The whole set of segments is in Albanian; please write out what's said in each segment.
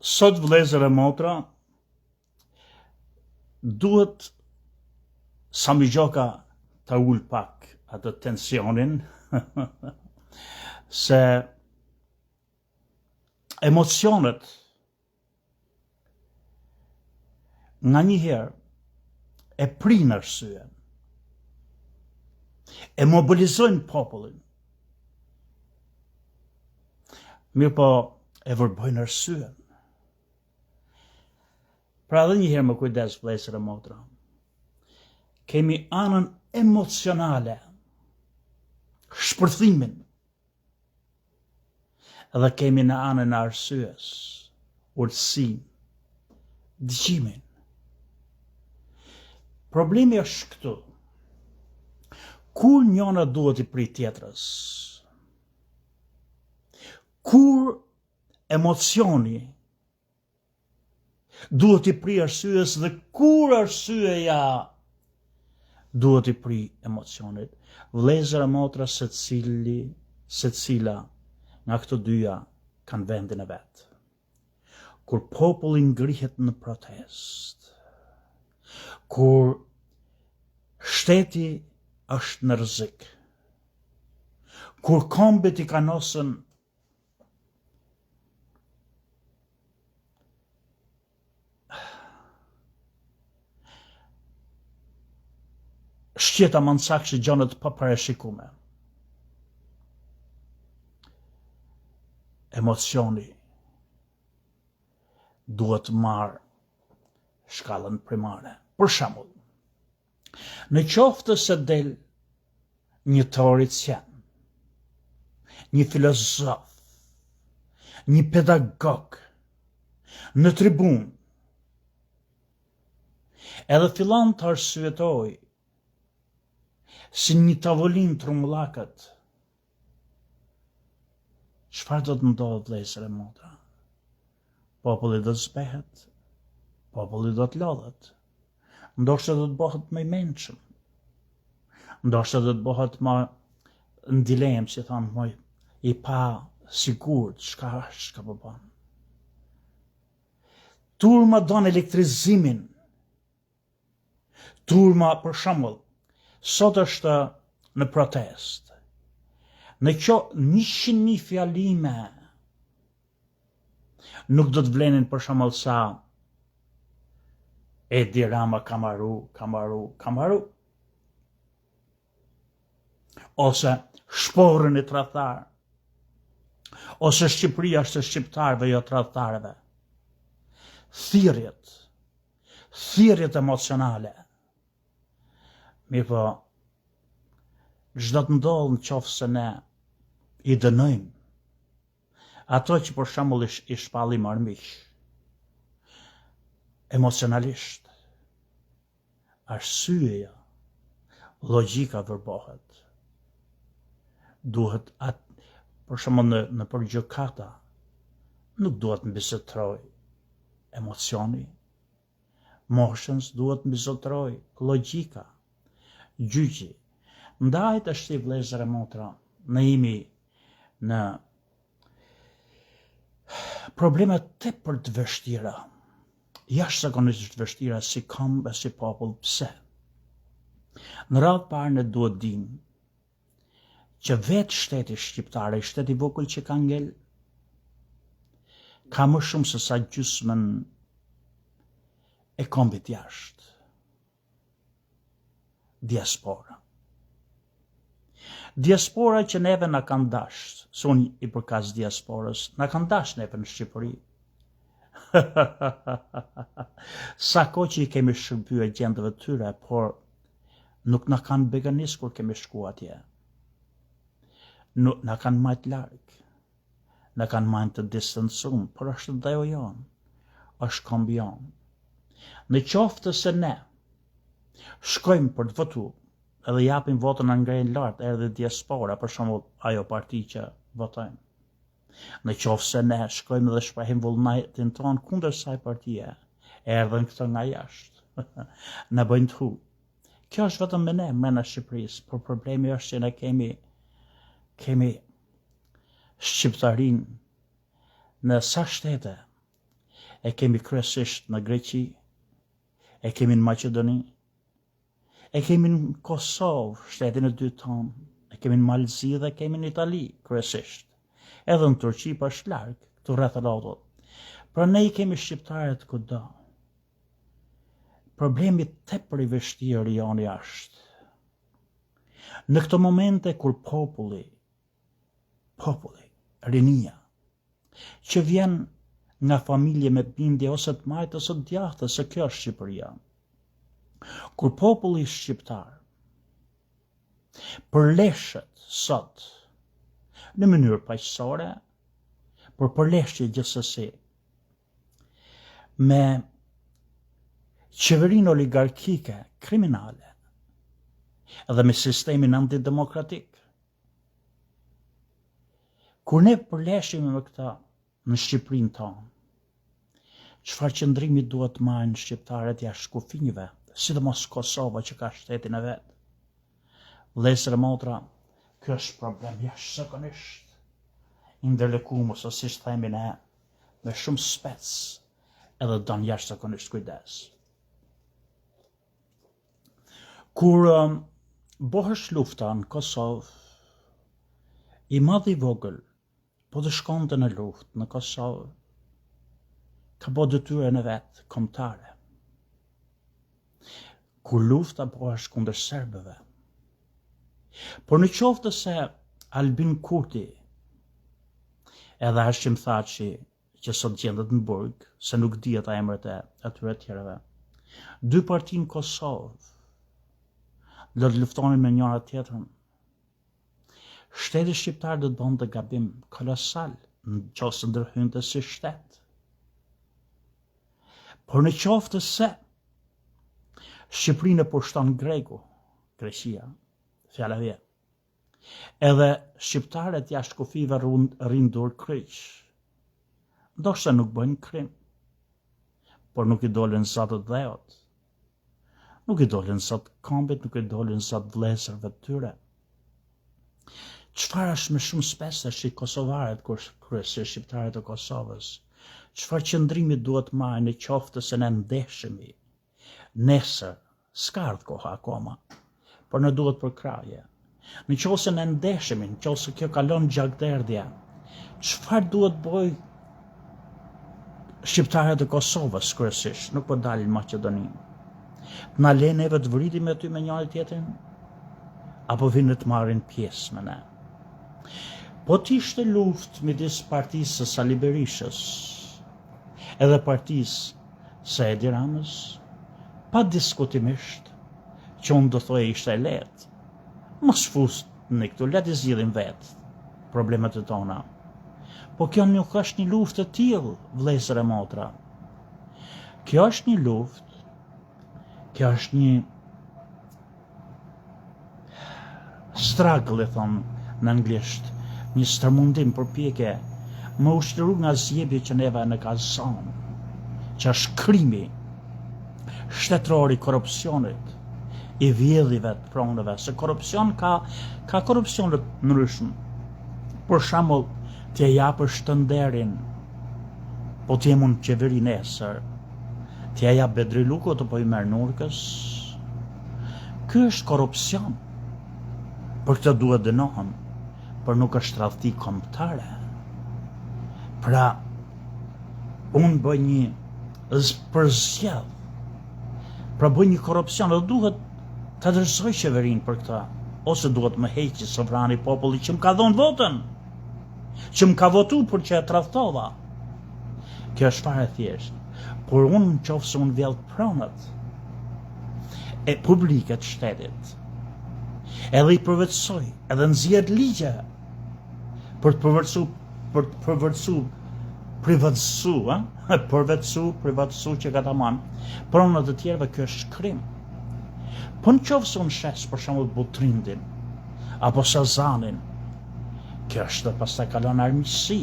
Sot vëllezër e motra, duhet Sami Gjoka të ull pak atë tensionin, se emocionet nga njëherë e prinë arsyen, e mobilizojnë popullin, mirë po e vërbojnë arsyen. Pra dhe njëherë më kujdes vëllezër e motra, kemi anën emocionale, shpërthimin, edhe kemi në anën e arsyes, urtësin, dëgjimin. Problemi është këtu. Kur njëna duhet i prit tjetrës, kur emocioni duhet i pri arsyes dhe kur arsyeja duhet i pri emocionit, vëllezër e motra secila nga këto dyja kanë vendin e vet. Kur populli ngrihet në protest, kur shteti është në rrezik, kur kombet i kanosën shqeta mansakshë gjonët pa parashikume. Emocioni duhet marrë shkallën primare. Për shembull, në qoftë se del një teoricien, një filozof, një pedagog në tribun, edhe fillon të arsyetoj si një tavolin trumbullakët, çfarë do të ndodhë vëllezër e motra? Populli do të zbehet, populli do të lodhet, ndoshta do të bëhet më i mençëm, ndoshta do të bëhet më në dilemë, si thonë, më i pa sigurt, çka po bën. Turma don elektrizimin. Turma, për shembull, sot është në protest. Në 100.000 fjalime nuk do të vlenin për shembull sa Edi Rama kamaru. Ose shporën e tradhtar. Ose Shqipëria është e shqiptarëve, jo tradhtarëve. Thirrjet emocionale. Mirë po, çdo të ndodhë në qoftë se ne i dënojmë ato që për shembull i shpallim armiq, emocionalisht, arsyeja, logjika vërbohet. Duhet për shembull në përgjykata nuk duhet mbizotroj emocioni, moshës duhet mbizotroj logjika, gjyqi. Ndaj tash vëllezër e motra, ne jemi në probleme tepër të vështira, jashtëzakonisht të vështira si kombë e si popull. Pse? Në radhë parë ne duhet dimë që vetë shteti shqiptar, shteti vogël që ka ngel, ka më shumë se sa gjysmën e kombit jashtë. Diaspora. Diaspora që neve na kanë dashur, se unë i përkas diasporës, na kanë dashur neve në Shqipëri. Sa kohë që i kemi shërbyer gjendëve tyre, por nuk na kanë beganis kur kemi shku atje. Na kanë majt larg, na kanë majt të distancum, por është dhajo jonë, është kombi jonë. Në qoftë se ne shkojmë për të votu, edhe japim votën në ngrejnë lartë, edhe diaspora, për shembull ajo parti që votojmë. Në qoftë se ne shkojmë dhe shprehim vullnetin tonë kundër saj partie, erdhen këto nga jashtë, na bëjnë të hu. Kjo është vetëm me ne, mrena Shqipërisë, por problemi është që ne kemi shqiptarin në sa shtete, e kemi kryesisht në Greqi, e kemi në Maqedoni, e kemi në Kosovë, shtetin e dytë tonë, e kemi në Malzi dhe kemi në Itali, kryesisht. Edhe në Turqi për shlarg, këtu rreth rrotull. Pra ne i kemi shqiptarët kudo. Problemi tepër i vështirë janë jashtë. Në këto momente kur populli, rinia, që vjen nga familje me bindje ose të majtë ose të djathtë, se kjo është Shqipëria. Kur populli shqiptar përleshet sot në mënyrë paqësore, por përleshje gjithsesi me qeverinë oligarkike, kriminale, edhe me sistemin antidemokratik. Kur ne përleshim me këta në Shqipërinë tonë, çfarë qëndrimi duhet të marrin shqiptarët jashtë kufinjve, sidomos Kosova që ka shtetin e vet. Vëllezër e motra, ky është problem jashtëzakonisht i ndërlëkuar, ose siç themi ne, me shumë spec, edhe don jashtëzakonisht kujdes. Kur bëhesh lufta në Kosovë, i madh i vogël, po të shkonte në luftë në Kosovë, ka bo detyrën e vet kombëtare. Kur lufta bëhesh kundër serbëve, por në qoftë se Albin Kurti, edhe Hashim Thaçi, që sot gjendet në burg, se nuk dihet emrat e atyre tjerëve, dy parti në Kosovë, do të luftonin me njëra tjetrën. Shteti shqiptar do të bënte gabim kolosal nëse ndërhynte si shtet. Por në qoftë se Shqipërinë e pushton Greku, Greqia, fjala vjen, edhe shqiptarët jashtë kufive rrin dur kryq, ndoshta nuk bëjnë krim, por nuk i dolën zot të dheut, nuk i dolën zot kombit, nuk i dolën zot vëllezërve të tyre. Çfarë është më shumë spes është i kosovarët, kur kryesisht shqiptarët e Kosovës, çfarë qëndrimi duhet marrë në qoftë se ne ndeshemi. Nesër, s'ka ardhur koha akoma, por ne duhet për kraje. Në qoftë se ne ndeshemi, në qoftë se kjo kalon gjakderdhja, çfarë duhet bëj shqiptarët e Kosovës kryesisht, nuk po dalin në Maqedoni. Na lejnë neve të vritim aty me njëri tjetrin, apo vinë të marrin pjesë me ne. Po t'ishte luftë midis partisë së Sali Berishës edhe partisë së Edi Ramës, pa diskutimisht që unë do thoje ishte e lehtë. Mos fusni këtu, le të zgjidhim vetë problemet e tona. Po kjo nuk është një luftë e tillë, vëllezër e motra. Kjo është një luftë, kjo është një struggle, e thonë në anglisht, një stërmundim, përpjekje, më ushtru nga zjebje që neve në ka zonë, që është krimi shtetëror i korrupsionit, i vjedhjeve të pronëve, se korrupsion ka korrupsion të ndryshëm. Për shembull, t'ja japësh të nderin, po t'je mund qeveri nesër, t'ja jap Bedrilukut apo i merr Nurkës. Ky është korrupsion. Për këtë duhet dënohen, por nuk është tradhti kombëtare. Pra, unë bëj një përzgjedh, pra bëj një korrupsion, dhe duhet të adresoj qeverinë për këtë, ose duhet më heqë sovrani populli që më ka dhënë votën, që më ka votu për që e tradhtova. Kjo është fare thjesht, por unë nëse unë vjell pronët e publike të shtetit, edhe i përvetësoj, edhe nxjerr ligje për të privatësu që ka ta manë, pronët e tjerëve, kjo është krim. Po nëse unë shes për shembull Butrindin apo Sazanin, kjo është pastaj kalon armiqësi.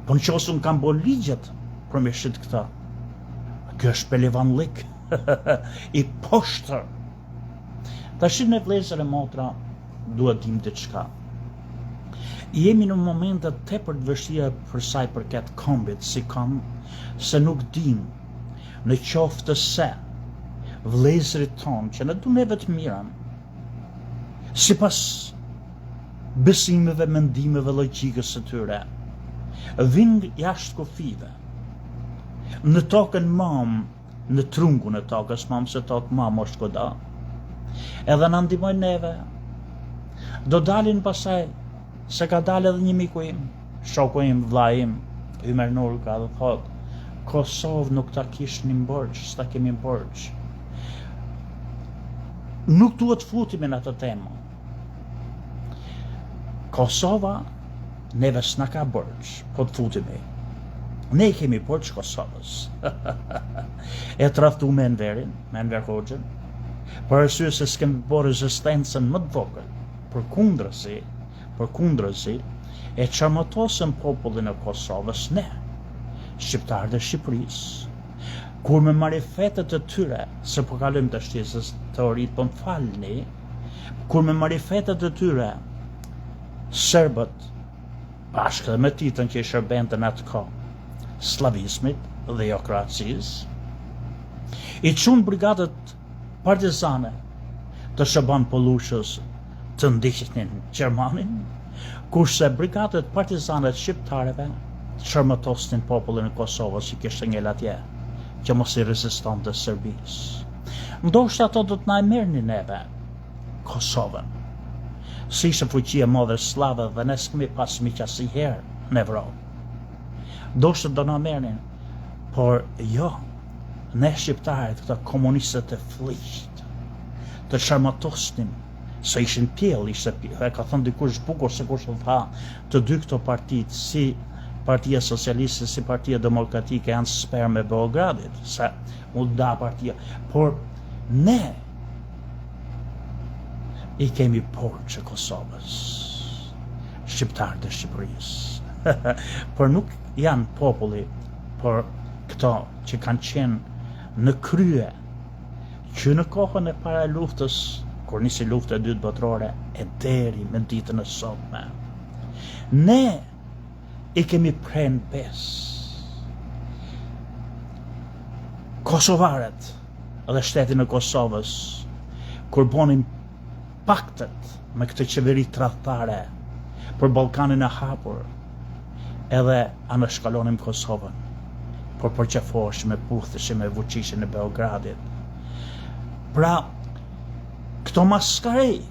Po nëse unë kam bërë ligjet përmeshit këta, kjo është pelivanlik i poshtër. Tash ne vëllezër e motra duhet dim diçka. Jemi në momentet tepër të vështira për sa i përket kombit si kom, se nuk dim në qoftë se vëllezërit tonë që në duneve të mirën, sipas besimeve, mendimeve, logjikës së tyre, vinë jashtë kufive, në tokën mam, në trungun e tokës mam, se tokë mam është koda, edhe në ndihmojnë neve, do dalin pasaj, se ka dalë edhe një miku im, shoku im, vlla im, Ymer Nurka, dhe thot, Kosovë nuk ta kishni borxh, s'ta kemi borxh. Nuk duhet futemi në atë temë. Kosova neve s'na ka borxh, po të futemi. Ne kemi borxh Kosovës. E tradhtu me Enver Hoxhën, për arsye se s'kemi bërë rezistencën më të vogël, përkundërzi, e çarmëtosën popullin e Kosovës ne, shqiptarët e Shqipërisë, kur me marifetet e tyre, se po kalojmë të shtisës teoritë, po më falni, kur me marifetet e tyre, serbët, bashkë dhe me titën që i shërbente në atë kohë, slavizmit dhe jo kroacisë, i çunë brigadët partizane të Shaban Pollushës të ndiqnin Gjermanin, kurse brigadët partizane të shqiptarëve shërmëtosnin popullin e Kosovës që kishte ngel atje, që mos i rezistonte Serbisë. Ndoshta ato do të na e merrnin neve Kosovën. Si ishte fuqia e madhe slave dhe ne s'kemi pas miq asnjëherë në Evropë. Ndoshta do na merrnin, por jo, ne shqiptarët, këta komunistët e fliqt, të shërmëtosnin, se ishin pjell, e ka thënë dikush bukur se kush të tha, të dy këto partitë, si Partia Socialiste, si Partia Demokratike, janë sperme e Beogradit, se u da partia, por ne i kemi borxh Kosovës, shqiptarët e Shqipërisë, por nuk janë populli, por këto që kanë qenë në krye, që në kohën e para luftës, kur nisi lufta e dytë botërore, e deri me ditën e sotme, ne i kemi pren pes. Kosovarët dhe shtetin e Kosovës, kur bonin paktet me këtë qeveri tradhtare për Ballkanin e hapur, edhe anashkalonim Kosovën, por përqafoheshim e putheshim e fuqishën e Beogradit. Pra, këto maskarej,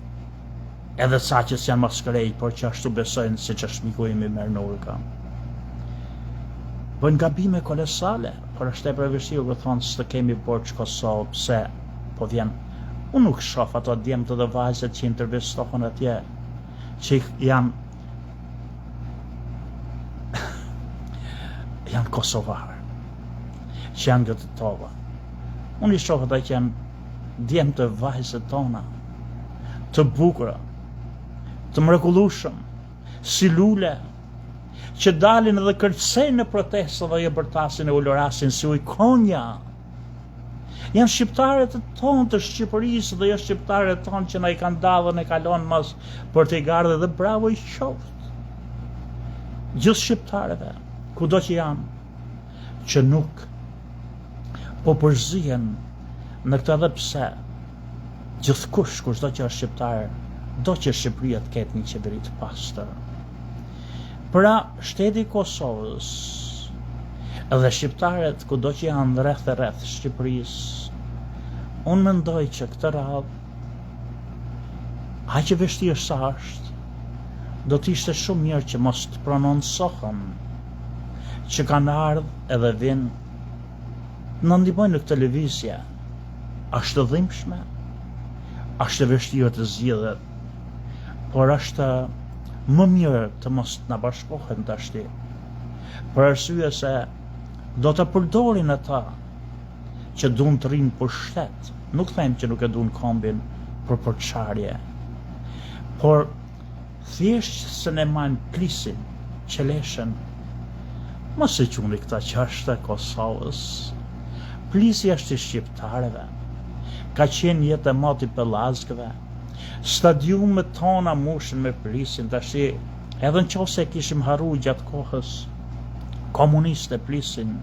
edhe sa që s'janë maskarej, por që ashtu besojnë, si që është miku im Ymer Nurka, bëjnë gabime kolosale, por është e vështirë që thonë s'të kemi borxh Kosovë, pse po vjen. Unë nuk shoh ato djemtë dhe vajzat që intervistohen atje, që janë kosovarë, që janë gëtëtova. Unë i shoh ata që janë djemtë dhe vajzat tona, të bukura, të mrekullueshëm, si lule, që dalin edhe kërcejnë në protestë dhe i bërtasin e ulorasin si ujkonja. Janë shqiptarët e tonë të Shqipërisë dhe jo shqiptarët e tonë që na i kanë dalë dhe ne kalon mas për të i gardhe, dhe bravo i qoftë gjithë shqiptarëve, kudo që janë, që nuk po përzihen në këtë, edhe pse gjithkush, kushdo që është shqiptar, do që Shqipëria të ketë një qeveri të pastër. Pra, shteti i Kosovës edhe shqiptarët kudo që janë rreth Shqipërisë, unë mendoj që këtë radhë, aq e vështirë sa është, do t'ishte shumë mirë që mos të prononcohen që kanë ardhur edhe vinë në ndihmojnë në këtë lëvizje. Është e dhimbshme, është e vështirë të zgjidhet, por është më mirë të mos na bashkohen tashti, për arsye se do të përdorin ata që duan të rrinë për shtet. Nuk them që nuk e duan kombin për përçarje, por thjesht se ne majnë plisin, qeleshen, mos e quni këta qashtë e Kosovës. Plisi është i shqiptarëve, ka qenë jetë e moti pëllazgëve, stadiumet tona mushen me plisin, tashi Edhe në qoftë se kishim harru gjatë kohës komuniste plisin,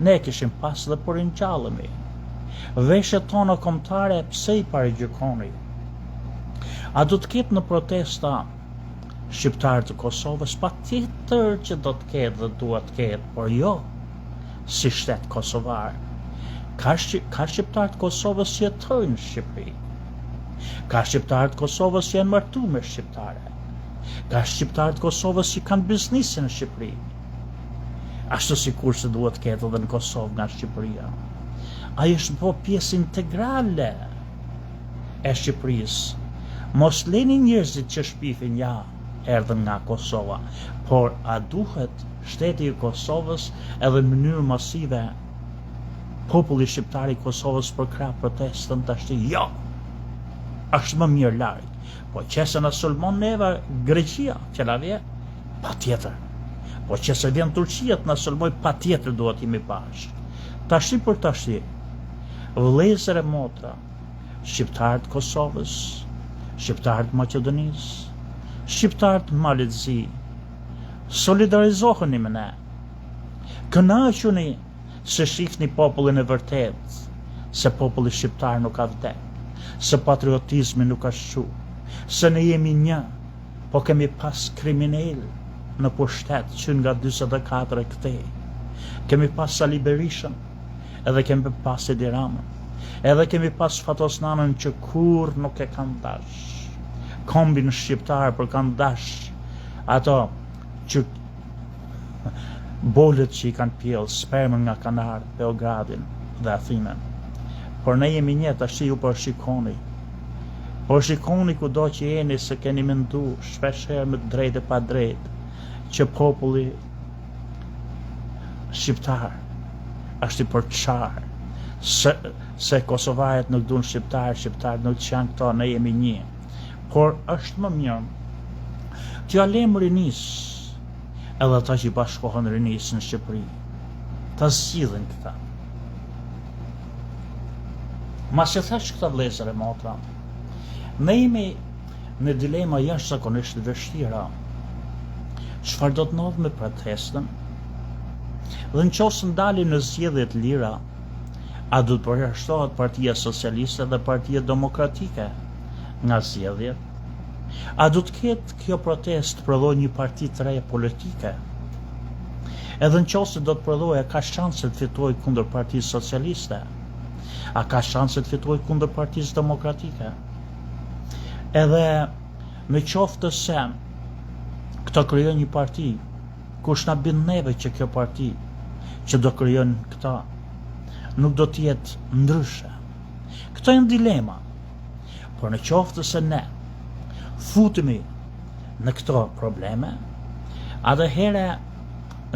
ne kishim pas dhe për rinjallëmi. Veshët tona kombëtare pse i parigjykoni? A do të ketë në protesta shqiptarë të Kosovës? Patjetër që do të ketë dhe duhet të ketë, por jo si shtet kosovar. Ka shqiptarë të Kosovës që jetojnë në Shqipëri. Ka shqiptarë të Kosovës që janë martuar me shqiptare. Ka shqiptarë të Kosovës që kanë biznesin në Shqipëri. Ashtu sikur se duhet të ketë edhe në Kosovë nga Shqipëria. Ai është po pjesë integrale e Shqipërisë. Mos leni njerëzit që shpifin ja erdhën nga Kosova, por a duhet shteti i Kosovës edhe në mënyrë masive populli shqiptar i Kosovës për krah protestën tashti? Jo. Është më mirë larg. Po qëse na sulmon neve Greqia, që la vje, patjetër. Po qëse vjen Turqia të na sulmoj, patjetër duhet jemi bashkë. Tashti për tashti, vëllezër e motra, shqiptarët Kosovës, shqiptarët Maqedonisë, shqiptarët Malezi, solidarizoheni me ne. Kënaquni se shihni popullin e vërtet, se populli shqiptar nuk ka vdek, se patriotizmi nuk ka shku, se ne jemi një, po kemi pas kriminal në pushtet që nga 44 e këtej. Kemi pas Sali Berishën, edhe kemi pas Edi Ramën, edhe kemi pas Fatosnanën që kur nuk e kanë dash. Kombin shqiptar për kanë dash ato që bolët që i kanë pjellë spermën nga Kanarë, Beogradin dhe Athinën. Por ne jemi një, tash ju po shikoni. Po shikoni kudo që jeni se keni mendu shpeshherë me drejt e pa drejt që populli shqiptar është i përçar, se kosovarët nuk duan shqiptar nuk janë këto, ne jemi një. Por është më mirë t'ja lem rinis, edhe ata që i bashkohen rinis në Shqipëri, ta zgjidhin këta. Mas e thash këta vëllezër e motra, ne jemi në dilema jashtëzakonisht të vështira. Çfarë do të ndodhë me protestën? Dhe nëse ndalim në zgjedhje të lira, a do të përjashtohet Partia Socialiste dhe Partia Demokratike nga zgjedhjet? A do të ketë kjo protestë prodhoj një parti të re politike? Edhe nëse do të prodhoj, ka shanse të fitojë kundër Partisë Socialiste? A ka shanse të fitojë kundër Partisë Demokratike? Edhe në qoftë se këto krijon një parti, kush na bind neve që kjo parti që do krijon këta nuk do të jetë ndryshe? Këto janë dilema. Por në qoftë se ne futemi në këto probleme, atëherë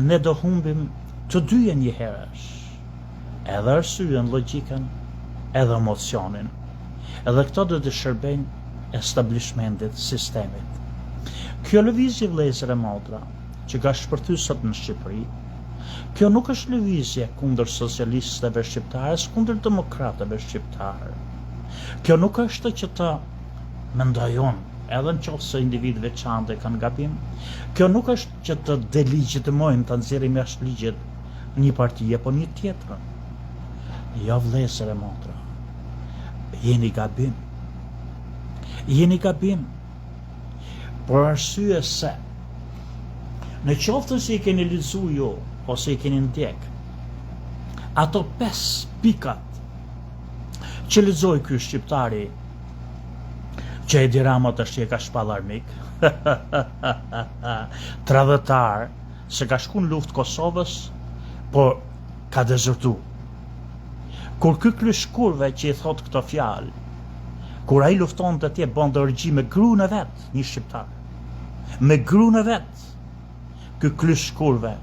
ne do humbim të dyja një herësh, edhe arsyen, logjikën, edhe emocionin. Edhe këto do të shërbejnë establishmentit, sistemit. Kjo lëvizje, vëllezër e motra, që ka shpërthyer sot në Shqipëri, kjo nuk është lëvizje kundër socialistëve shqiptarë, kundër demokratëve shqiptarë. Kjo nuk është që të mendojon, edhe në qoftë se individ veçantë kanë gabim, kjo nuk është që të delegjitimojnë, të nxjerrim jashtë ligjit një parti apo një tjetrën. Jo, vëllezër e motra, jeni gabim. Jeni gabim. Por arsye se në qoftë se i keni lexuar ju ose i keni ndjek ato 5 pikat që lexoi ky shqiptari që Edi Rama tash e ka shpall armik, tradhëtar, se ka shku në luftë Kosovës, por ka dezertu. Kur ky kryshkurve që i thot këto fjalë, kur ai lufton të tje bën orgji me gruën e vet, një shqiptar, me gruën e vet, ky kryshkurve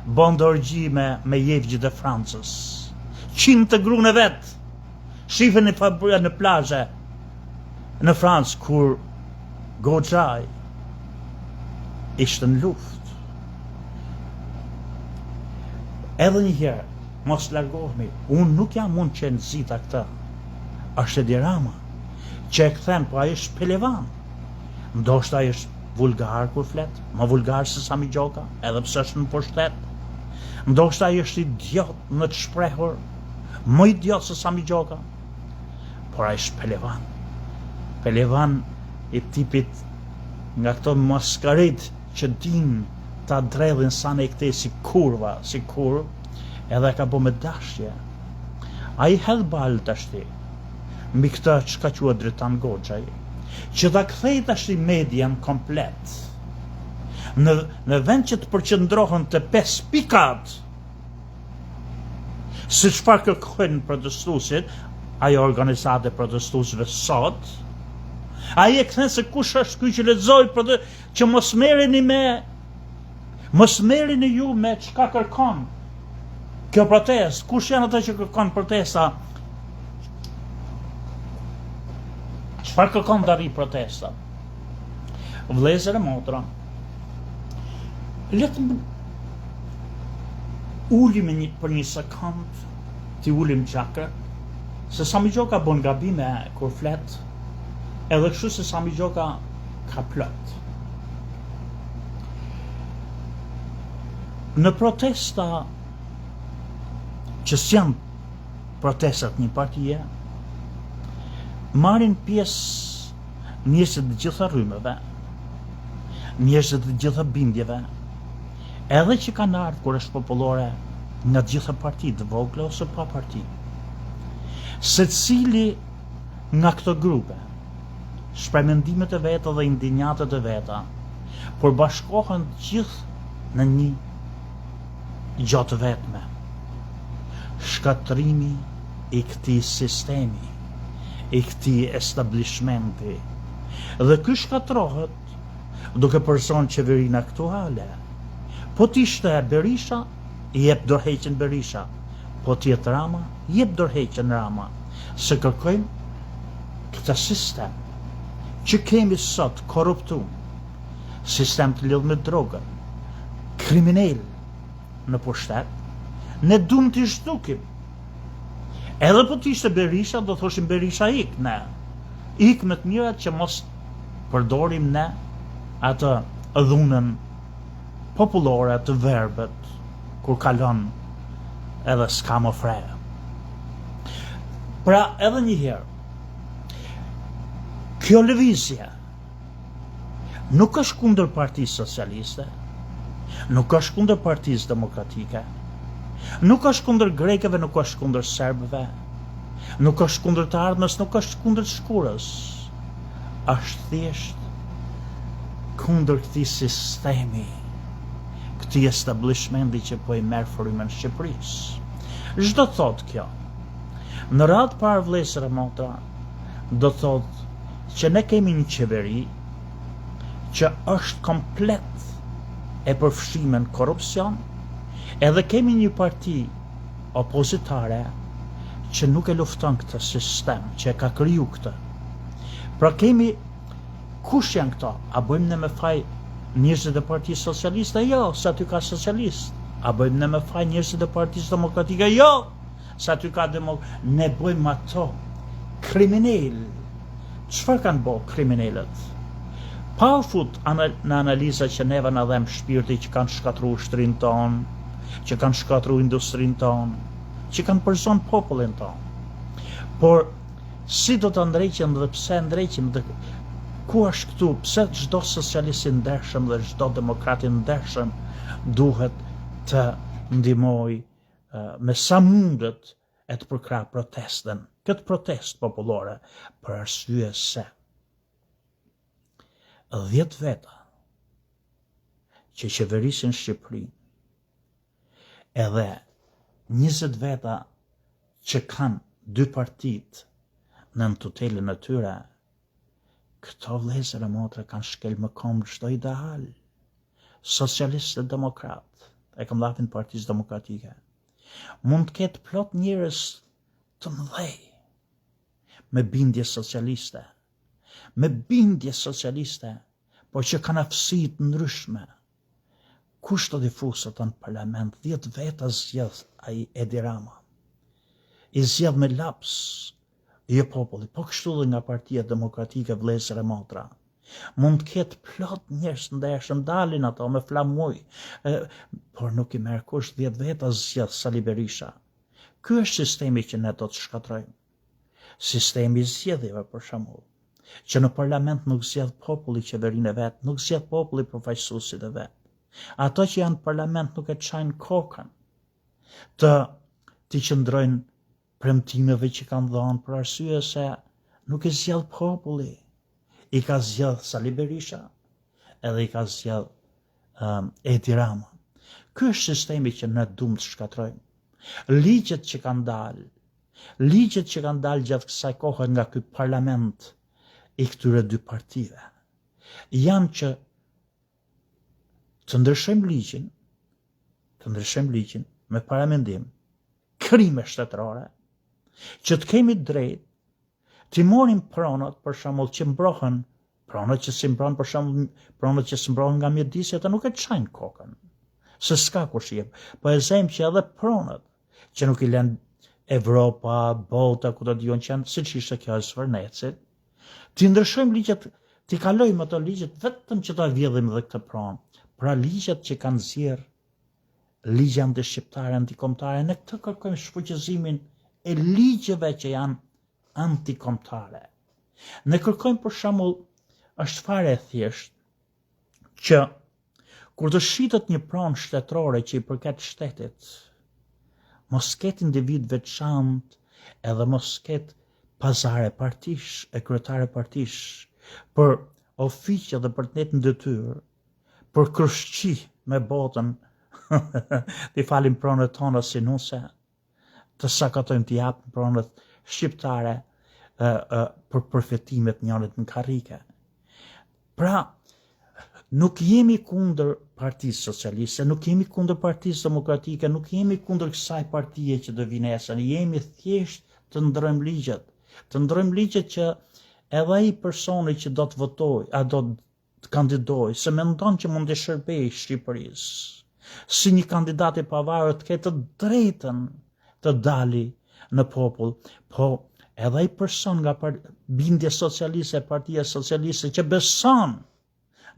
bën orgji me jevgjit e Francës, 100 të gruën e vet, shifen në fabrika në plazhe në Francë, kur Goxhaj ishte në luftë. Edhe një herë, mos largohemi, unë nuk jam mund që nëzita këta, është Edi Rama, që e këthen, po ai është pelevan, ndoshta ai është vulgar kur flet, më vulgar se Sami Gjoka, edhe pse është në pushtet. Ndoshta ai është idiot në të shprehur, më idiot se Sami Gjoka, por ai është pelevan. Pelevan i tipit nga këto maskarit që din ta dredhin sa në i këtej si kurva, si kurv, edhe ka bo me dashje. A i hedh balë të ashti, mbi këta që ka qua Dritan Goxhaj, që da kthej të ashti median komplet, në vend që të përqëndrohen të 5 pikat, si çfarë kërkojnë protestuesit, ajo organizate protestuesve sot, a i e këthen se kush është ky që lexoj, që mos merrini ju me çka kërkon kjo protest. Kush janë ata që kërkon protesta? Çfarë kërkon të arri protesta? Vëllezër e motra, letë ulim për një sekond, ti ulim gjakër, se Sami Gjoka bën gabime kur flet, edhe kështu se Sami Gjoka ka plot. Në protesta që s'janë protestat një partije, marrin pjesë njerëzit të gjitha rrymeve, njerëzit të gjitha bindjeve, edhe që kanë ardhur kur është popullore nga të gjitha partitë, vogla ose pa parti. Secili nga këto grupe shpreh mendimet e veta dhe indinjatet e veta, por bashkohen gjithë në një gjatë vetme. Shkatrimi i këtij sistemi, i këtij establishmenti, dhe ky shkatrohet duke përson qeverinë aktuale. Po t'ishte Berisha, i jep dorëheqjen Berisha, po t'jetë Rama, jep dorëheqjen Rama, se kërkojmë këtë sistem që kemi sot korruptum, sistem të lidhur me drogën, kriminal në pushtet, ne duam t'i zhdukim. Edhe po t'ishte Berisha, do thoshim Berisha ik, ne. Ik me të mirat që mos përdorim ne atë dhunën popullore të verbet, kur kalon edhe s'ka më fre. Pra edhe një herë, kjo lëvizje nuk është kundër Partisë Socialiste, nuk është kundër Partisë Demokratike, nuk është kundër grekëve, nuk është kundër serbëve, nuk është kundër të ardhmës, nuk është kundër të shkurës. Është thjesht kundër këtij sistemi, këtij establishmenti që po i merr frymën Shqipërisë. Ç'do thot kjo? Në radhë parë, vëllezër e motra, do thot që ne kemi një qeveri që është komplet e përfshime në korrupsion, edhe kemi një parti opozitare që nuk e lufton këtë sistem, që e ka kriju këtë. Pra kemi, kush janë këto? A bëjmë ne me faj njerëzit e Partisë Socialiste? Jo, se aty ka socialist. A bëjmë ne me faj njerëzit e Partisë Demokratike? Jo, se aty ka ne bëjmë ato kriminal. Çfarë kanë bërë kriminalet? Pa u fut në analiza që neve na dhem shpirti, që kanë shkatruar shtrin ton, që kanë shkatruar industrin ton, që kanë përzon popullin ton. Por si do të ndreqen dhe pse ndreqen dhe ku është këtu, pse çdo socialist i ndershëm dhe çdo demokrat i ndershëm duhet të ndihmoj me sa mundet e të përkrah protestën, këtë protestë popullore, për arsye se 10 veta që qeverisin Shqipërinë, edhe 20 veta që kanë 2 partit në tutelën e tyre, këto vëllezër e motra kanë shkel më kom çdo ideal. Socialist dhe demokrat, e kam lafin Partisë Demokratike, mund të ketë plot njerëz të mëdhej me bindje socialiste, por që kanë aftësi të ndryshme. Kush të difusët në parlament? 10 veta zgjedh ai Edi Rama. I zgjedh me laps, jo populli, po kështu dhe nga Partia Demokratike, vëllezër e motra. Mund të ketë plot njerëz të ndershëm, dalin ato me flamuj, por nuk I merr kush 10 veta zgjedh Sali Berisha. Ky është sistemi që ne do të shkatrojmë. Sistemi I zgjedhjeve për shembull, që në parlament nuk zgjedh populli qeverinë e vet, nuk zgjedh populli përfaqësuesit e vet. Ato që janë në parlament nuk e çajnë kokën të qëndrojnë premtimeve që kanë dhënë për arsye se nuk e zgjedh populli. I ka zgjedh Sali Berisha edhe I ka zgjedh Edi Rama. Ky është sistemi që ne duam të shkatrojmë. Ligjet që kanë dalë gjatë kësaj kohe nga ky parlament I këtyre dy partive janë që të ndryshojmë ligjin me paramendim krime shtetërore, që të kemi drejt të morim pronat për shembull që mbrohen, pronat që si mbrohen për shembull, pronat që mbrohen nga mjedisja ata nuk e çajnë kokën. Se s'ka kush jep. Po e zejmë që edhe pronat që nuk I lën Evropa, bota, ku do dijon që janë, siç ishte kjo e Zvërnecit, ti ndryshojmë ligjet, ti kalojmë ato ligjet vetëm që ta vjedhim dhe këtë pronë. Pra ligjet që kanë zgjerr ligje antishqiptare, antikombëtare, ne këtë kërkojmë shfuqizimin e ligjeve që janë antikombëtare. Ne kërkojmë për shembull, është fare e thjeshtë që kur të shitet një pronë shtetërore që I përket shtetit, mos ketë individ veçantë edhe mos ketë pazare partish e kryetare partish për ofiqe dhe për të netë në detyrë, për kërshqi me botën, të falim pronët tona si nuse, të sakatojmë të japën pronët shqiptare për përfitimet njënit në karrike. Pra, nuk jemi kundër Partisë Socialiste, nuk jemi kundër Partisë Demokratike, nuk jemi kundër kësaj partie që do vinë nesër, jemi thjesht të ndrojmë ligjet që edhe ai personi që do të votojë, a do të kandidojë, se mendon që mund të shërbejë Shqipërisë, si një kandidat I pavarur të ketë të drejtën të dali në popull, po edhe ai person nga bindje socialiste, Partia Socialiste që beson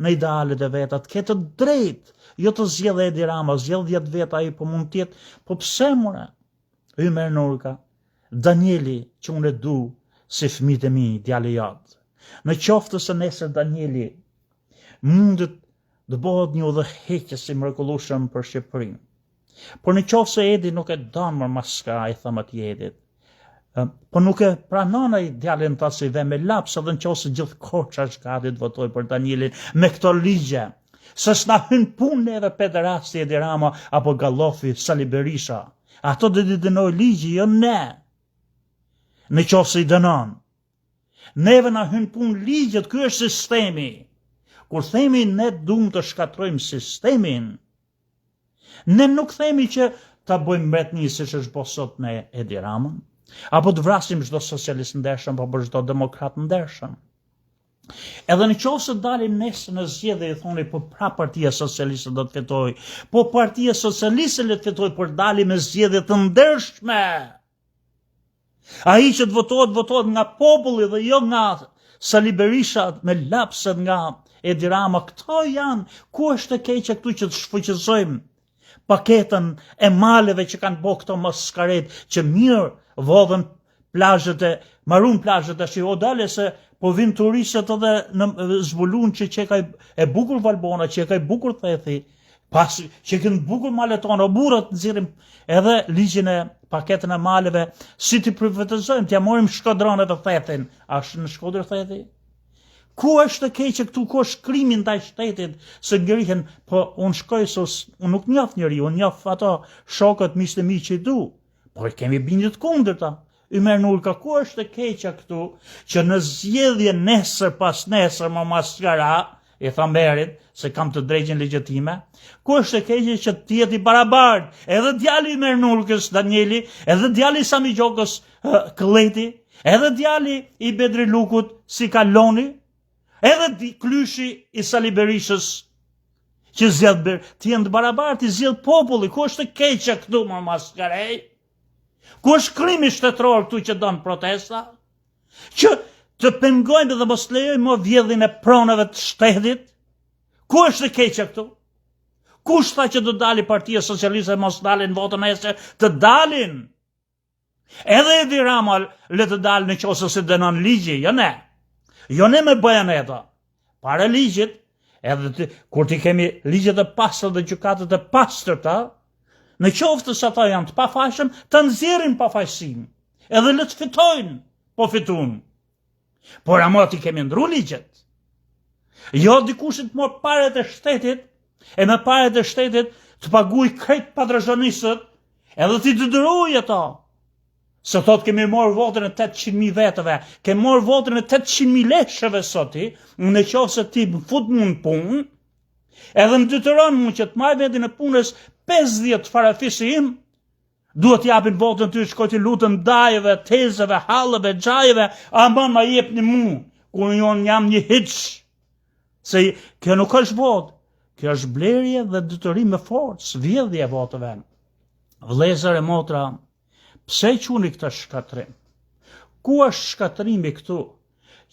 në idealet e veta, të ketë të drejtë, jo të zgjedhë Edi Rama, zgjedhë 10 veta ai, po mund të jetë, po pse more? Ymer Nurka, Danieli që unë e du si fëmijët e mi, djalë jot. Në qoftë se nesër Danieli mundet të bëhet një udhëheqës I mrekullueshëm për Shqipërinë. Por në qoftë se Edi nuk e don më maska, I thëmë atij Edit, po nuk e pranon ai djalin ta si dhe me laps, edhe nëse gjithë Korça është gati të votojë për Danielin me këto ligje, se s'na hyn punë neve pederasti Edi Rama apo Gallofi Sali Berisha. Ato do të dënoj ligji, jo ne. Në qoftë se I dënon. Neve na hyn punë ligjet, ky është sistemi. Kur themi ne duam të shkatrojmë sistemin, ne nuk themi që ta bëjmë mbretëni siç është bërë sot me Edi Ramën, apo të vrasim çdo socialist ndershëm apo çdo demokrat ndershëm. Edhe në qoftë se dalim nesër në zgjedhje I thoni po pra Partia Socialiste do të fitojë, po Partia Socialiste le të fitojë, por dalim me zgjedhje të ndershme. Ai që të votohet nga populli dhe jo nga Sali Berisha me lapset nga Edi Rama. Këto janë, ku është e keqja këtu që të shfuqizojmë paketën e maleve që kanë bërë këto maskaret që mirë vodhen plazhet e marun plazhet tash o dale se po vin turistët edhe në zbulun që ka e bukur Valbona, që ka e bukur Thethi, pas që kanë bukur malet tona, burrat nxjerrim edhe ligjin e paketën e maleve, si ti privatizojmë, t'ja morim shkodronet e Thethin, është në Shkodër Thethi? Ku është e keqe këtu, ku është krimi ndaj shtetit, se ngrihen, po unë shkoj se unë nuk njoh njëri, unë njoh ato shokët miqtë mi që I du, por kemi bindje të kundërta. Ymer Nurka, ku është e keqja këtu, që në zgjedhje nesër pas nesër më maskara, I thamberit, se kam të drejtën legjitime, ku është e keqja që të jetë I barabartë, edhe djali Ymer Nurkës, Danieli, edhe djali Sami Gjokës, Këlleti, edhe djali I Bedri Lukut, si Kaloni, edhe klyshi I Sali Berishës, që zgjedh të jenë të barabartë, I zgjedh populli, ku është e keqja këtu më maskarej? Ku është krimi shtetëror këtu që don protesta? Që të pengojnë dhe mos lejojnë më vjedhin e pronave të shtetit? Ku është e keqja këtu? Kush tha që do dali Partia Socialiste mos dalin votën nesër? Të dalin. Edhe Edi Rama le të dalë në qoftë se dënon ligji, jo ne. Jo ne me bajoneta. Para ligjit, edhe kur ti kemi ligjet e pastër dhe gjykatët e pastërta, në qoftë se ata janë të pafajshëm, të nxjerrin pafajësinë. Edhe le të fitojnë, po fitun. Por ama ti kemi ndru ligjet. Jo dikushit të morë paret e shtetit, e me paret e shtetit të paguaj krejt padrezhanistët, edhe ti të dëruj ato. Se thot kemi morë votën e 800.000 vetëve, kemi morë votën e 800.000 leshëve soti, në qoftë se ti më fut mu në punë, edhe më detyron mu që të marrë vendin e punës 50 farafisi im, duhet t'japin votën ty shkoj t'i lutën dajeve, tezeve, hallëve, xhajeve, aman ma jepni mu, ku unë jam një hiç. Se kjo nuk është votë, kjo është blerje dhe detyrim me forcë, vjedhje e votëve. Vëllezër e motra, pse quni këtë shkatrim? Ku është shkatrimi këtu?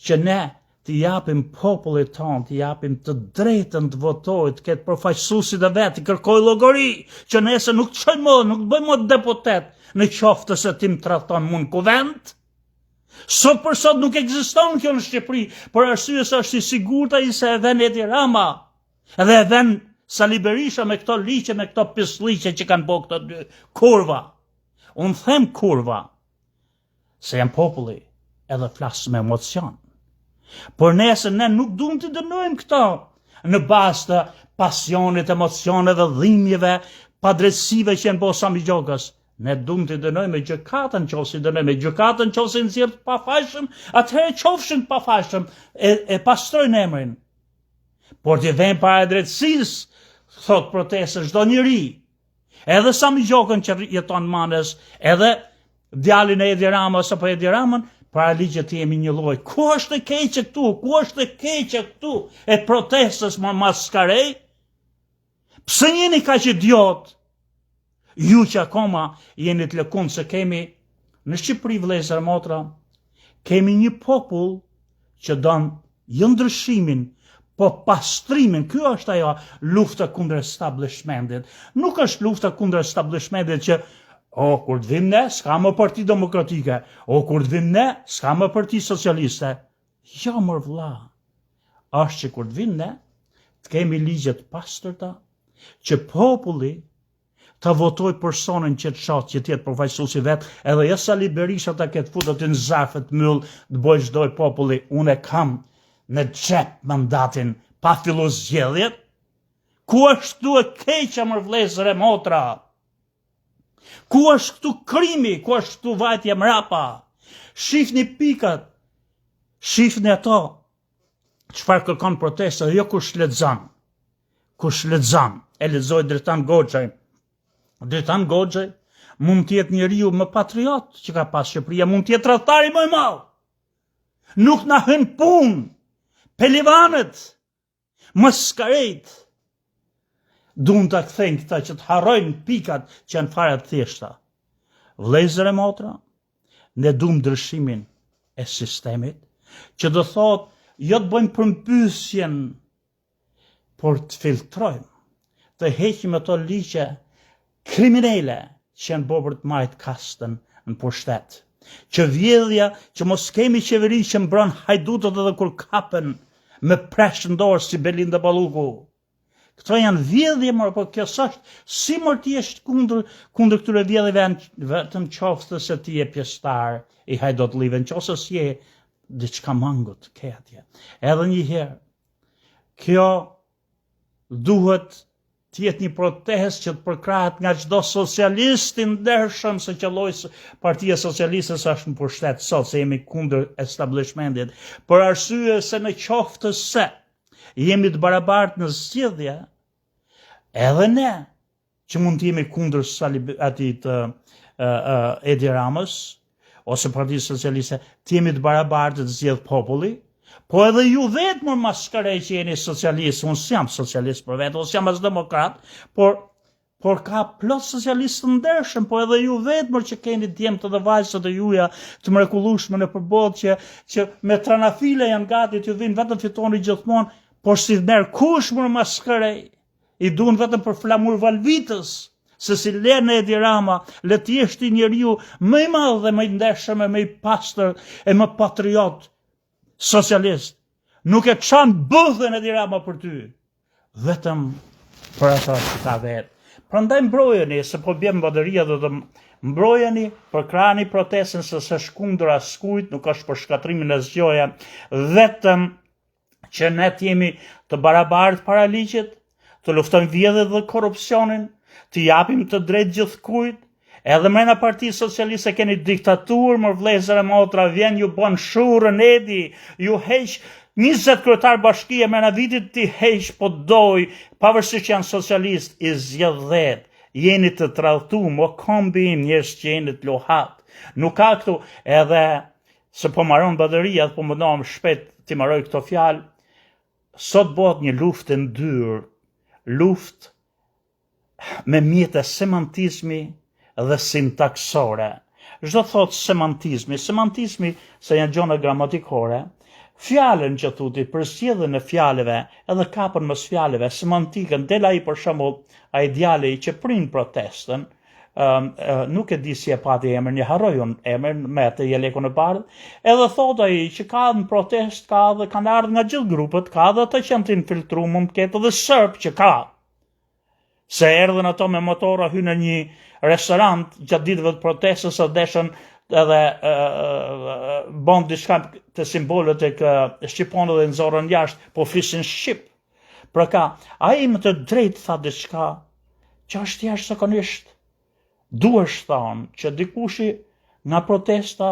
Që ne të japim popullit tonë, të japim të drejtën të votojë, të ketë përfaqësuesit e vet, të kërkoj llogari, që nëse nuk çojmë më, nuk bëjmë më deputet, në qoftë se ti më tradhton mua në kuvent. Sot për sot nuk ekziston kjo në Shqipëri, për arsye se është i sigurt ai se e vën Edi Rama, edhe e vën Sali Berisha me këto liqe, me këto pislliqe që kanë bërë këto dy kurva. Unë them kurva, se jam populli, edhe flasë me emocion. Por nëse ne nuk duam të dënojmë këto në bazë të pasionit, emocioneve dhe dhimbjeve, padrejtësive që janë bërë Sami Gjokës, ne duam të dënojmë gjykatën, nëse dënojmë gjykatën, nëse nxjerr të pafajshëm, atëherë qofshin të pafajshëm e pastrojnë emrin. Por të vënë para drejtësisë, thot protestën çdo njeri, edhe Sami Gjokën që jeton Manes, edhe djalin e Edi Ramës apo Edi Ramën, para ligjet të jemi një lloj. Ku është e keqe këtu? Ku është e keqe këtu? E protestës më maskarej? Pse jeni kaq idiot? Ju që akoma jeni të lëkundë se kemi në Shqipëri, vëllezër e motra, kemi një popull që don jo ndryshimin, po pastrimin. Ky është ajo lufta kundër establishmentit. Nuk është lufta kundër establishmentit që kur të vim ne, s'ka më Parti Demokratike, kur të vim ne, s'ka më Parti Socialiste. Jo, mor vlla. Është që kur të vim ne, të kemi ligjet pastërta, që populli të votoj personin që të shoh që tjetë përfaqësues i vet, edhe jo Sali Berisha ta ketë futur të në zafet myll të bëj çdo populli. Unë kam në xhep mandatin pa fillu zgjedhjet. Ku është këtu e keqja, mor vëllezër e motra? Ku është këtu krimi? Ku është këtu vajtja mrapa? Shifni pikat, shifni ato çfarë kërkon protesta, jo kush lexon. Kush lexon, e lexoj Dritan Goxhaj. Dritan Goxhaj mund të jetë njeriu më patriot që ka pas Shqipëria, mund të jetë tradhtari më i madh. Nuk na hyn punë. Pelivanet, maskarejt, duan ta kthejnë këta që të harrojnë pikat që janë fare të thjeshta. Vëllezër e motra, ne duam ndryshimin e sistemit, që do thotë jo të bëjmë përmbysjen, por të filtrojmë, të heqim ato ligje kriminale që janë bërë për të marrë kastën në pushtet. Që vjedhja, që mos kemi qeveri që mbron hajdutët edhe kur kapen me presh në dorë si Belinda Balluku. Këto janë vjedhje, por kjo s'është si ti je kundër këtyre vjedhjeve vetëm qoftë se ti je pjesëtar i hajdutlive, nëse si je diçka mangut ke atje. Edhe një herë, kjo duhet të jetë një protestë që të përkrahet nga çdo socialist i ndershëm, se qelloj Partia Socialiste është në pushtet sot, se jemi kundër establishmentit, për arsye se në qoftë se jemi të barabartë në zgjedhje, edhe ne që mund të jemi kundër atit Edi Ramës ose Partisë Socialiste, të jemi të barabartë të zgjedh populli. Po edhe ju vetë më maskarej që jeni socialist, unë s'jam socialist për vetë, unë s'jam as demokrat, por por ka plot socialistë të ndershëm, po edhe ju vetëm që keni djemtë dhe vajzat e juaja të mrekullueshme në përballë që me tranafile janë gati t'ju vinë vetëm fitoni gjithmonë, por si merr kush më maskërej, i duan vetëm për flamur valvitës, se si Lene Edi Rama, le të jesh ti njeriu më i madh dhe më i ndershëm e më i pastër e më patriot socialist. Nuk e çan buthën Edi Rama për ty, vetëm për ata që ka vetë. Prandaj mbrojeni, se po bjem baderia dhe të mbrojeni, përkrahani protestën se s'është kundër askujt, nuk është për shkatrimin e asgjëje, vetëm që ne jemi të barabartë para ligjit, të luftojmë vjedhjet dhe korrupsionin, të japim të drejtë gjithkujt, edhe mrena Partisë Socialiste keni diktaturë, më vëllezër e motra, vjen ju bën shurën Edi, ju heq 20 kryetar bashkie mrena vitit ti heq po doj, pavarësisht që janë socialist, i zgjedh 10. Jeni të tradhtuar, mo kombi im njerëz që jeni të lohat. Nuk ka këtu edhe se po marron bateria, po mundohem shpejt ti marroj këto fjalë. Sot bëhet një luftë e ndyrë, luftë me mjete semantizmi dhe sintaksore. Çdo thot semantizmi se janë gjona gramatikore, fjalën që thuti, përzgjedhjen e fjalëve, edhe kapën mos fjalëve, semantikën, del ai për shembull, ai djali që prin protestën, nuk e di si e pati emrin, një harroj unë emrin me të jelekun e bardhë, edhe thot ai që ka në protest, kanë ardhur nga gjithë grupet, ka edhe ata që janë të infiltruar, mund të ketë edhe serb që ka. Se erdhen ato me motora hynë në një restorant gjatë ditëve të protestës së deshën edhe bon diçka të simbolët e shqiponë dhe nxorën jashtë, po flisin shqip. Pra ka, ai më të drejtë tha diçka që është jashtëzakonisht. Duhesh thonë që dikushi nga protesta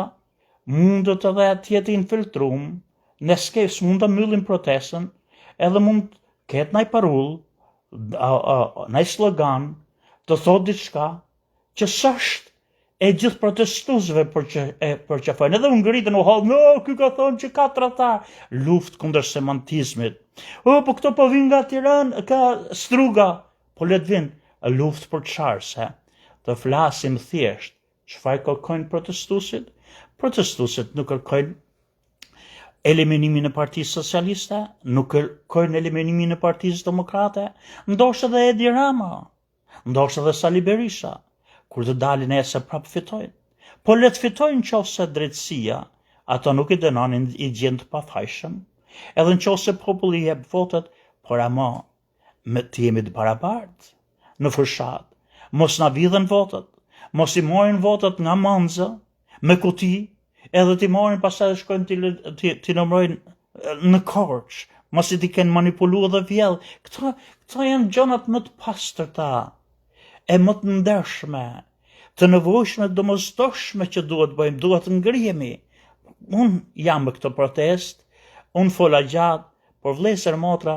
mundet edhe të jetë infiltrum, ne skes mund të mbyllim protestën, edhe mund ketë ndaj parull, ndaj slogan, të thot diçka që s'është e gjithë protestuesve për që fajnë. Edhe unë ngritën u hall, no, ky ka thonë që ka tradhtar, luftë kundër semantizmit. Po këto po vinë nga Tiranë, ka Struga, po le të vinë, luftë për çfarë se? Të flasim thjesht, çfarë kërkojnë protestuesit? Protestuesit nuk kërkojnë eliminimin e Partisë Socialiste, nuk kërkojnë eliminimin e Partisë Demokrate, ndoshta edhe Edi Rama, ndoshta edhe Sali Berisha, kur të dalin e se prapë fitojnë. Po le të fitojnë nëse drejtësia, ato nuk i dënonin i gjend të pafajshëm, edhe nëse populli jep votet, por ama me të jemi të barabartë në fushat, mos na vidhen votet, mos i morin votet nga manza, me kuti, edhe t'i morin pastaj shkojnë t'i numrojnë në korç, mos i t'i kenë manipulu dhe vjell. Këto janë gjonat më të pastërta, e më të ndershme, të nevojshme, domosdoshme që duhet bëjmë, duhet të ngrihemi. Unë jam me këtë protest, unë fola gjatë, por vëllezër motra,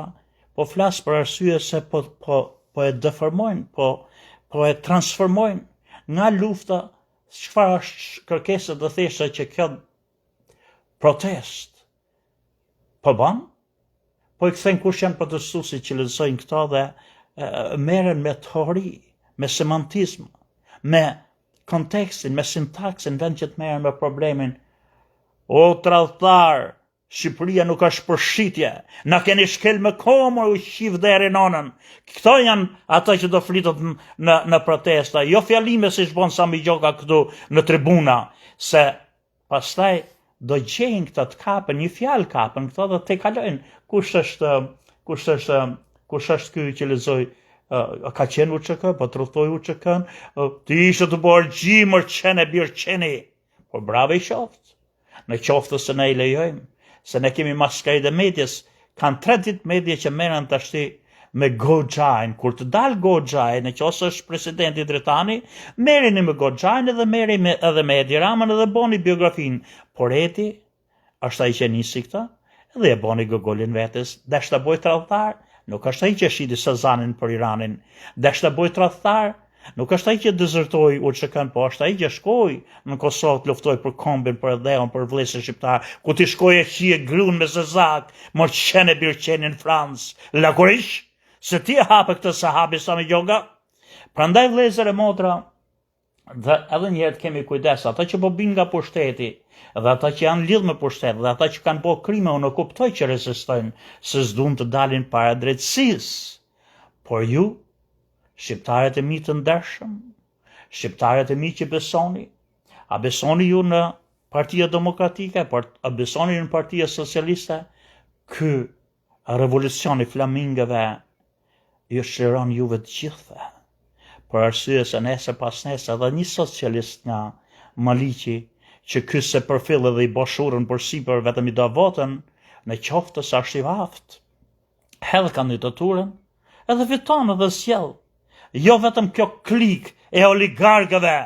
po flas për arsye se po e deformojnë, po e transformojnë nga lufta, çfarë është kërkesa të thjeshta që kjo protest po bën, po i kthejnë kush janë protestuesit që lexojnë këto dhe merren me teori, me semantizm, me kontekstin, me sintaksin, vend që të merren me problemin. O tradhtar, Shqipëria nuk është përshitje, na keni shkel me komër u qif deri nonën. Këto janë ata që do flitot në protesta, jo fjalime si shbon Sami Gjoka këtu në tribuna, se pastaj do gjejnë këta të kapën, një fjalë kapën, këto dhe te kalojnë. Kush është ky që lexoj, ka qenë UÇK, po trodhoi UÇK-n, ti ishe të bërë gjimër qene birë qeni, por brave i qoftë, në qoftë se ne i lejojmë, se ne kemi maskajt e medjes, kanë 3 ditë medje që merren tashti me Goxhajn. Kur të dal Goxhajn, nëse është presidenti Dritani, merreni me Goxhajn edhe merreni edhe me Edi Ramën edhe boni biografinë. Por Edi është ai që nisi këtë, edhe e boni gogolin vetes, dash ta bëj tradhtar, nuk është ai që shiti Sazanin për Iranin, dash ta bëj tradhtar, nuk është ai që dezertoi UÇK-n, po është ai që shkoi në Kosovë të luftoi për kombin, për Dheun, për vëllezërin shqiptar, ku ti shkoi e hije grun me zezak, mor qenë birçenin në Francë, lakurish, se ti e hape këtë sahabi Sami Gjoka. Prandaj vëllezër e motra, dhe edhe njëherë kemi kujdes, ata që po bin nga pushteti, dhe ata që janë lidhë me pushtet, dhe ata që kanë po krime, unë kuptoj që rezistojnë, se s'duan të dalin para drejtësisë. Por ju, shqiptarët e mi të ndershëm, shqiptarët e mi që besoni, a besoni ju në Partia Demokratike, a besoni në Partia Socialiste, ky revolucioni flamingëve ju shliron juve të gjithëve. Për arsye se nesër pas nesër edhe një socialist nga Maliqi, që ky se përfill edhe i boshurën për sipër vetëm i do votën, në qoftë se është i aft, hedh kandidaturën, edhe fiton edhe sjell. Jo vetëm kjo klik e oligarkëve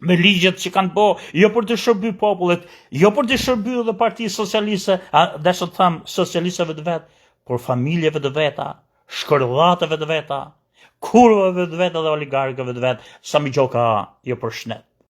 me ligjet që kanë po, jo për të shërby popullit, jo për të shërby edhe Partisë Socialiste, dhe të them socialistëve të vet, por familjeve të veta, shkërllatëve të veta, kurvëve të veta dhe oligarkëve të vet, sa mi gjoka jo për shnet.